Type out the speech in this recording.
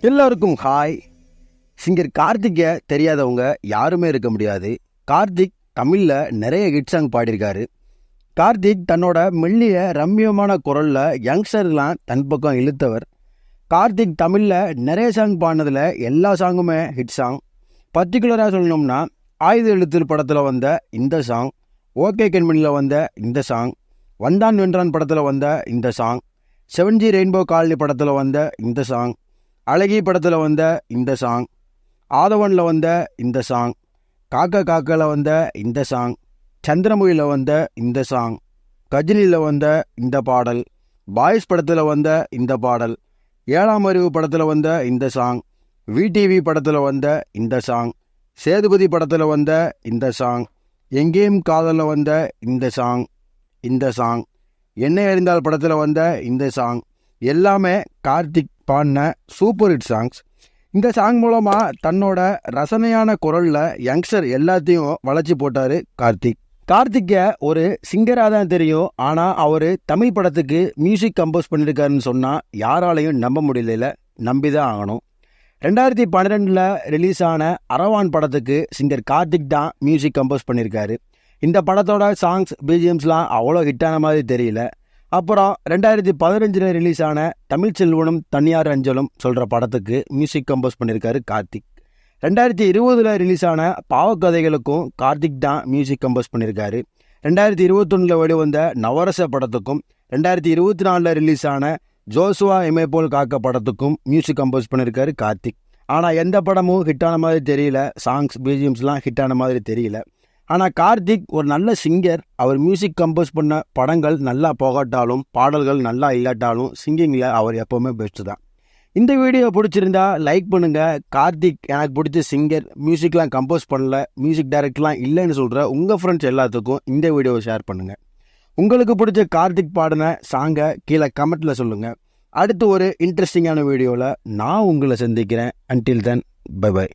எல்லாருக்கும் hi. Singer கார்த்திக்கை தெரியாதவங்க யாருமே இருக்க முடியாது. கார்த்திக் தமிழில் நிறைய ஹிட் சாங் பாடியிருக்காரு. கார்த்திக் தன்னோட மெல்லிய ரம்மியமான குரலில் யங்ஸ்டர்லாம் தன் பக்கம் இழுத்தவர். கார்த்திக் தமிழில் நிறைய சாங் பாடினதில் எல்லா சாங்குமே ஹிட் சாங். பர்டிகுலராக சொல்லணும்னா ஆயுத எழுத்து படத்தில் வந்த இந்த சாங், ஓகே கண்மணியில் வந்த இந்த சாங், வந்தான் வென்றான் படத்தில் வந்த இந்த சாங், 7G ரெயின்போ காலனி படத்தில் வந்த இந்த சாங், அழகி படத்தில் வந்த இந்த சாங், ஆதவனில் வந்த இந்த சாங், காக்க காக்கல வந்த இந்த சாங், சந்திரமுகியில் வந்த இந்த சாங், கஜினியில் வந்த இந்த பாடல், பாய்ஸ் படத்தில் வந்த இந்த பாடல், 7ஆம் அறிவு படத்தில் வந்த இந்த சாங், VTV படத்தில் வந்த இந்த சாங், சேதுபதி படத்தில் வந்த இந்த சாங், எங்கேயும் காதலில் வந்த இந்த சாங், என்னை அறிந்தால் படத்தில் வந்த இந்த சாங் எல்லாமே கார்த்திக் பாடின சூப்பர் ஹிட் சாங்ஸ். இந்த சாங் மூலமாக தன்னோட ரசனையான குரலில் யங்ஸ்டர் எல்லாத்தையும் வளைச்சி போட்டார் கார்த்திக். கார்த்திக்கை ஒரு சிங்கராக தான் தெரியும், ஆனால் அவர் தமிழ் படத்துக்கு மியூசிக் கம்போஸ் பண்ணியிருக்காருன்னு சொன்னால் யாராலையும் நம்ப முடியல, நம்பி தான் ஆகணும். 2012 ரிலீஸ் ஆன அரவான் படத்துக்கு சிங்கர் கார்த்திக் தான் மியூசிக் கம்போஸ் பண்ணியிருக்காரு. இந்த படத்தோட சாங்ஸ் பிஜிஎம்ஸ்லாம் அவ்வளோ ஹிட்டான மாதிரி தெரியல. அப்புறம் 2015 ரிலீஸ் ஆன தமிழ் செல்வனும் தனியார் அஞ்சலும் சொல்கிற படத்துக்கு மியூசிக் கம்போஸ் பண்ணியிருக்காரு கார்த்திக். 2020 ரிலீஸ் ஆன பாவக்கதைகளுக்கும் கார்த்திக் தான் மியூசிக் கம்போஸ் பண்ணியிருக்காரு. 2021 வெளிவந்த நவரச படத்துக்கும் 2024 ரிலீஸ் ஆன ஜோசுவா இமைப்போல் காக்க படத்துக்கும் மியூசிக் கம்போஸ் பண்ணியிருக்காரு கார்த்திக். ஆனால் எந்த படமும் ஹிட்டான மாதிரி தெரியல, சாங்ஸ் பிஜிஎம்ஸ்லாம் ஹிட்டான மாதிரி தெரியல. ஆனால் கார்த்திக் ஒரு நல்ல சிங்கர். அவர் மியூசிக் கம்போஸ் பண்ண படங்கள் நல்லா போகாட்டாலும் பாடல்கள் நல்லா இல்லாட்டாலும் சிங்கிங்கில் அவர் எப்போவுமே பெஸ்ட்டு தான். இந்த வீடியோ பிடிச்சிருந்தா லைக் பண்ணுங்கள். கார்த்திக் எனக்கு பிடிச்ச சிங்கர், மியூசிக்லாம் கம்போஸ் பண்ணல, மியூசிக் டைரக்டர்லாம் இல்லைன்னு சொல்கிற உங்கள் ஃப்ரெண்ட்ஸ் எல்லாத்துக்கும் இந்த வீடியோவை ஷேர் பண்ணுங்கள். உங்களுக்கு பிடிச்ச கார்த்திக் பாடின சாங்கை கீழே கமெண்ட்டில் சொல்லுங்கள். அடுத்து ஒரு இன்ட்ரெஸ்டிங்கான வீடியோவில் நான் உங்களை சந்திக்கிறேன். Until then, bye by.